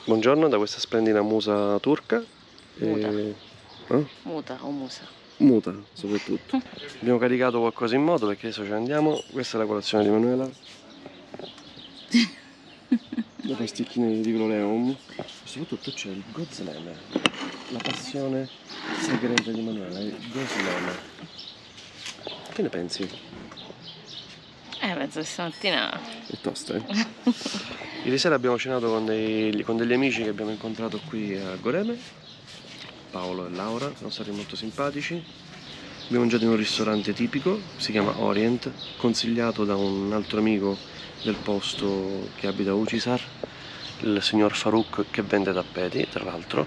Buongiorno da questa splendida musa turca. Muta. Eh? Muta o musa. Muta, soprattutto. Abbiamo caricato qualcosa in moto perché adesso ci andiamo. Questa è la colazione di Manuela. Le pasticchine di Gloleum. Soprattutto c'è il gozleme, la passione segreta di Manuela, il gozleme. Che ne pensi? Penso che stamattina... È tosta, eh? Ieri sera abbiamo cenato con degli amici che abbiamo incontrato qui a Goreme, Paolo e Laura, sono stati molto simpatici. Abbiamo mangiato in un ristorante tipico, si chiama Orient, consigliato da un altro amico del posto che abita a Ucisar, il signor Farouk, che vende tappeti, tra l'altro,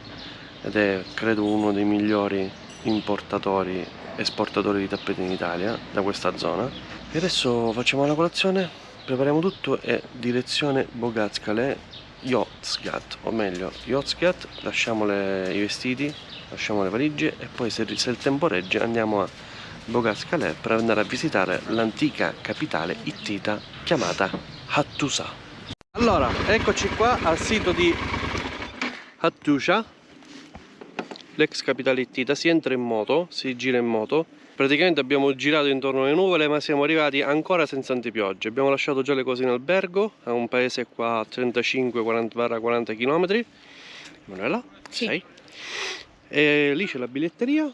ed è credo uno dei migliori importatori, esportatori di tappeti in Italia, da questa zona. E adesso facciamo la colazione, prepariamo tutto e direzione Bogatskale, Yozgat, o meglio Yozgat, lasciamo i vestiti, lasciamo le valigie e poi se il tempo regge andiamo a Bogatskale per andare a visitare l'antica capitale ittita chiamata Hattusa. Allora, eccoci qua al sito di Hattusa, l'ex capitale ittita. Si entra in moto, si gira in moto. Praticamente abbiamo girato intorno alle nuvole, ma siamo arrivati ancora senza antipiogge. Abbiamo lasciato già le cose in albergo, a un paese qua a 35-40 km. Manuela? Sì. Sei? E lì c'è la biglietteria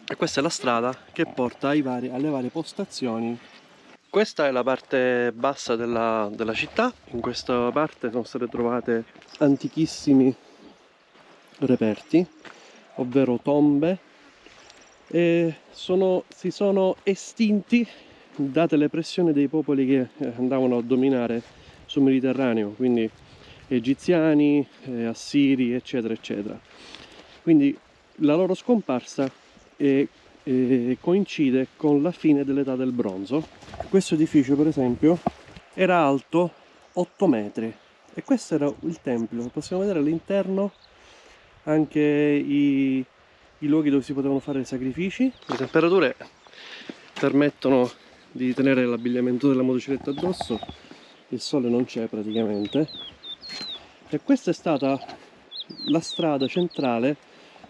e questa è la strada che porta alle varie postazioni. Questa è la parte bassa della città. In questa parte sono state trovate antichissimi reperti, ovvero tombe, e si sono estinti date le pressioni dei popoli che andavano a dominare sul Mediterraneo, quindi egiziani, assiri, eccetera eccetera. Quindi la loro scomparsa coincide con la fine dell'età del bronzo. Questo edificio, per esempio, era alto 8 metri e questo era il tempio. Possiamo vedere all'interno anche i luoghi dove si potevano fare i sacrifici. Le temperature permettono di tenere l'abbigliamento della motocicletta addosso, il sole non c'è praticamente, e questa è stata la strada centrale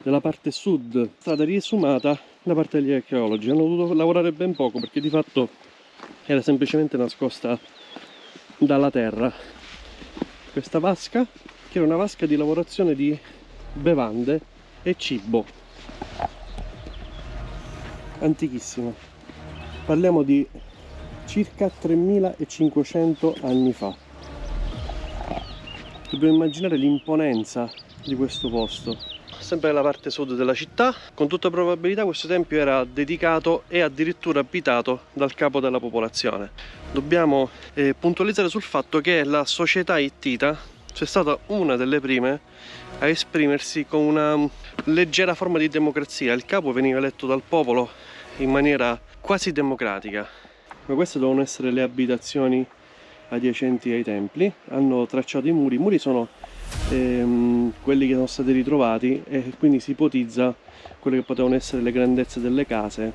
della parte sud, strada riesumata da parte degli archeologi. Hanno dovuto lavorare ben poco perché di fatto era semplicemente nascosta dalla terra. Questa vasca, che era una vasca di lavorazione di bevande e cibo, antichissima. Parliamo di circa 3500 anni fa. Dobbiamo immaginare l'imponenza di questo posto. Sempre nella parte sud della città, con tutta probabilità questo tempio era dedicato e addirittura abitato dal capo della popolazione. Dobbiamo puntualizzare sul fatto che la società ittita c'è stata una delle prime a esprimersi con una leggera forma di democrazia. Il capo veniva eletto dal popolo in maniera quasi democratica. Ma queste devono essere le abitazioni adiacenti ai templi. Hanno tracciato i muri. I muri sono quelli che sono stati ritrovati e quindi si ipotizza quelle che potevano essere le grandezze delle case.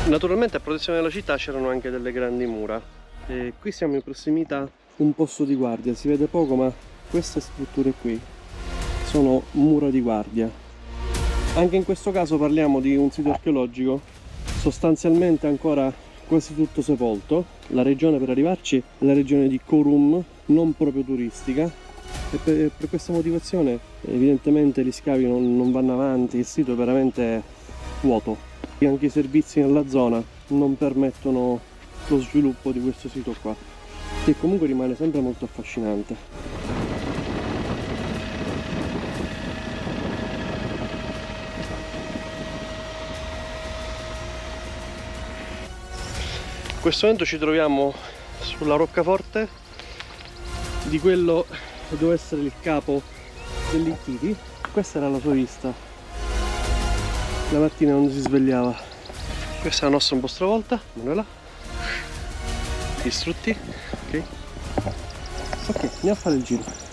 Naturalmente a protezione della città c'erano anche delle grandi mura. E qui siamo in prossimità un posto di guardia, si vede poco, ma queste strutture qui sono mura di guardia. Anche in questo caso parliamo di un sito archeologico sostanzialmente ancora quasi tutto sepolto. La regione per arrivarci è la regione di Korum, non proprio turistica, e per questa motivazione evidentemente gli scavi non vanno avanti, il sito è veramente vuoto. Anche i servizi nella zona non permettono lo sviluppo di questo sito qua, che comunque rimane sempre molto affascinante. In questo momento ci troviamo sulla roccaforte di quello che doveva essere il capo degli Ittiti. Questa era la sua vista la mattina quando si svegliava. Questa è la nostra un po' stravolta, Manuela. Distrutti, ok? Ok, andiamo a fare il giro.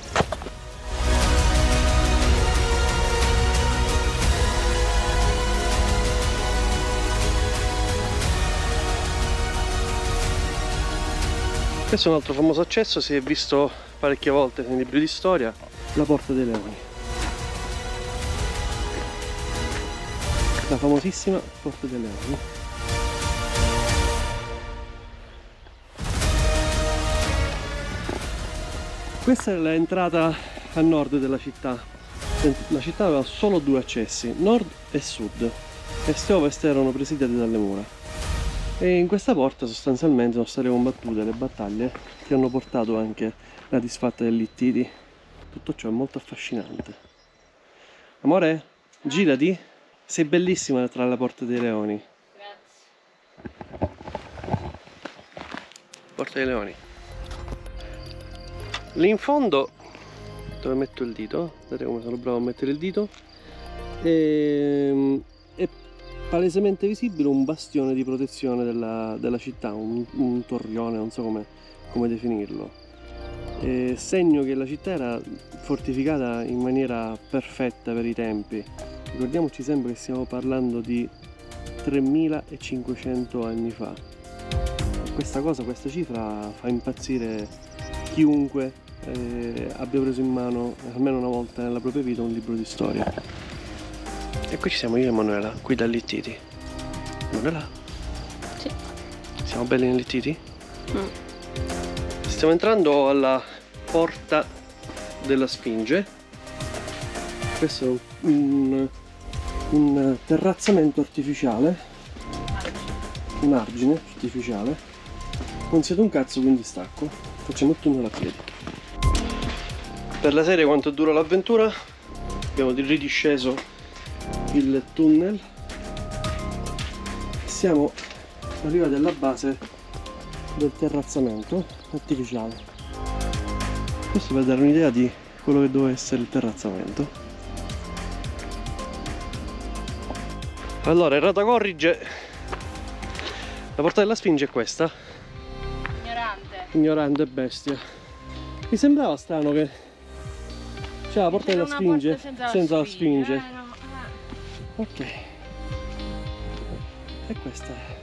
Questo è un altro famoso accesso, si è visto parecchie volte nei libri di storia. la Porta dei Leoni. La famosissima Porta dei Leoni. Questa è l'entrata a nord della città. La città aveva solo due accessi, nord e sud. Est e ovest erano presidiati dalle mura. E in questa porta sostanzialmente sono state combattute le battaglie che hanno portato anche la disfatta degli Ittiti. Tutto ciò è molto affascinante. Amore, girati. Sei bellissima tra la Porta dei Leoni. Grazie. Porta dei Leoni. Lì in fondo, dove metto il dito, vedete come sono bravo a mettere il dito, è palesemente visibile un bastione di protezione della città, un torrione, non so come definirlo. Segno che la città era fortificata in maniera perfetta per i tempi. Ricordiamoci sempre che stiamo parlando di 3500 anni fa. Questa cifra fa impazzire chiunque abbia preso in mano almeno una volta nella propria vita un libro di storia. E qui ci siamo io e Emanuela, qui da Littiti. Emanuela? Sì. Siamo belli negli Littiti? Stiamo entrando alla Porta della Sfinge. Questo è un terrazzamento artificiale, un argine artificiale. Non siete un cazzo, quindi stacco. Facciamo il tunnel a piedi. Per la serie Quanto dura l'avventura abbiamo ridisceso il tunnel. Siamo arrivati alla base del terrazzamento artificiale. Questo per dare un'idea di quello che doveva essere il terrazzamento. Allora, errata corrige. La Porta della Sfinge è questa. Ignorante. Ignorante bestia. Mi sembrava strano che c'è la Porta della Sfinge senza la Sfinge. No. Ok. E questa è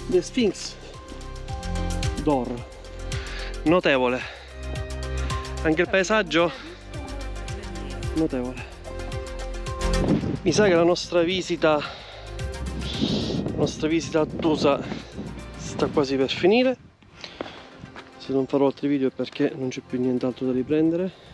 The Sphinx d'Or. Notevole. Anche il paesaggio notevole. Mi sa che la nostra visita a Tusa sta quasi per finire. Se non farò altri video è perché non c'è più nient'altro da riprendere.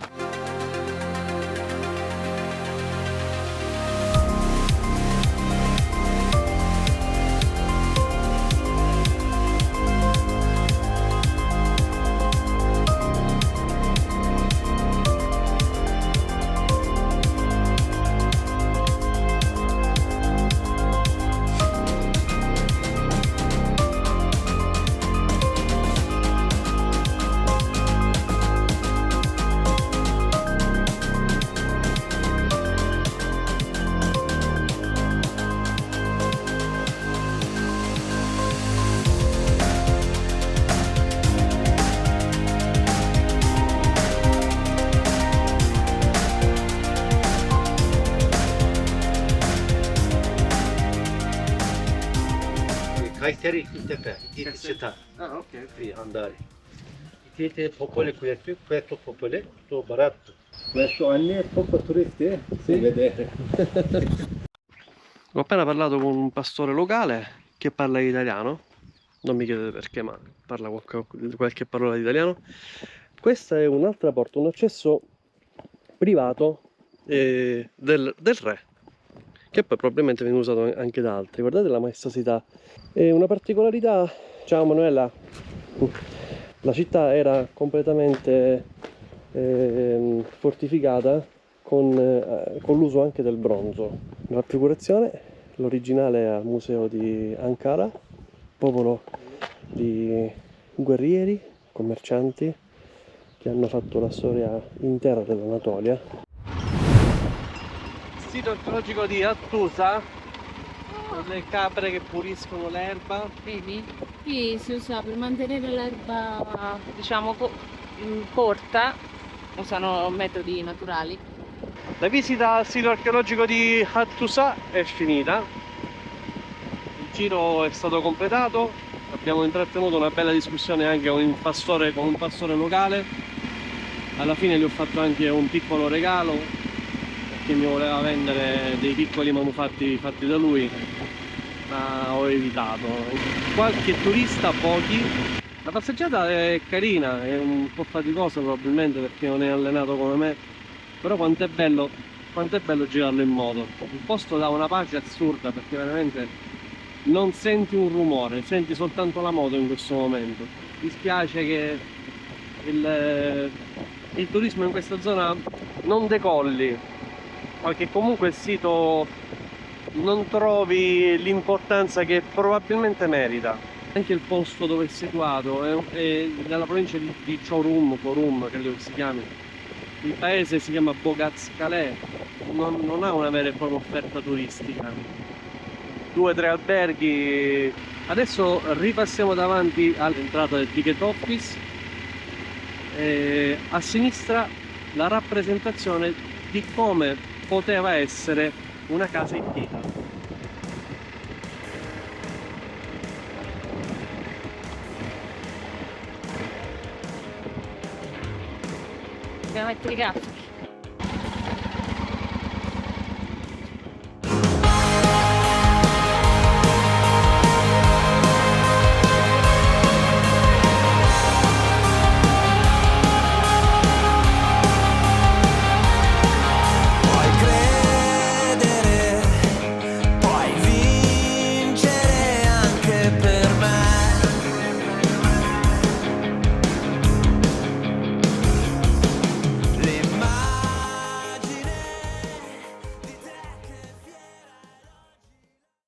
Kayseri İltepe, İltepe. Ah, ok. Qui andare. İltepe popole questo popole, questo baratto. Questo anni è poco turisti, si vedere. Ho appena parlato con un pastore locale che parla italiano, non mi chiedete perché, ma parla qualche parola di italiano. Questa è un'altra porta, un accesso privato del re, che poi probabilmente viene usato anche da altri. Guardate la maestosità. E una particolarità, ciao Manuela, la città era completamente fortificata con l'uso anche del bronzo. La raffigurazione, l'originale è al museo di Ankara, popolo di guerrieri, commercianti che hanno fatto la storia intera dell'Anatolia. Sito archeologico di Hattusa, con le capre che puliscono l'erba. Vedi? Qui si usa per mantenere l'erba, diciamo, corta, usano metodi naturali. La visita al sito archeologico di Hattusa è finita. Il giro è stato completato. abbiamo intrattenuto una bella discussione anche con con un pastore locale. Alla fine gli ho fatto anche un piccolo regalo perché mi voleva vendere dei piccoli manufatti fatti da lui, ma ho evitato. Qualche turista, pochi. La passeggiata è carina, è un po' faticosa probabilmente perché non è allenato come me, però quanto è bello girarlo in moto. Il posto dà una pace assurda perché veramente non senti un rumore, senti soltanto la moto in questo momento. Mi spiace che il turismo in questa zona non decolli, perché comunque il sito non trovi l'importanza che probabilmente merita. Anche il posto dove è situato è nella provincia di Forum, credo che si chiami. Il paese si chiama Boğaz-Kale, non ha una vera e propria offerta turistica. 2 o 3 alberghi. Adesso ripassiamo davanti all'entrata del ticket office e a sinistra la rappresentazione di come poteva essere una casa in pietra. Dobbiamo mettere i caschi.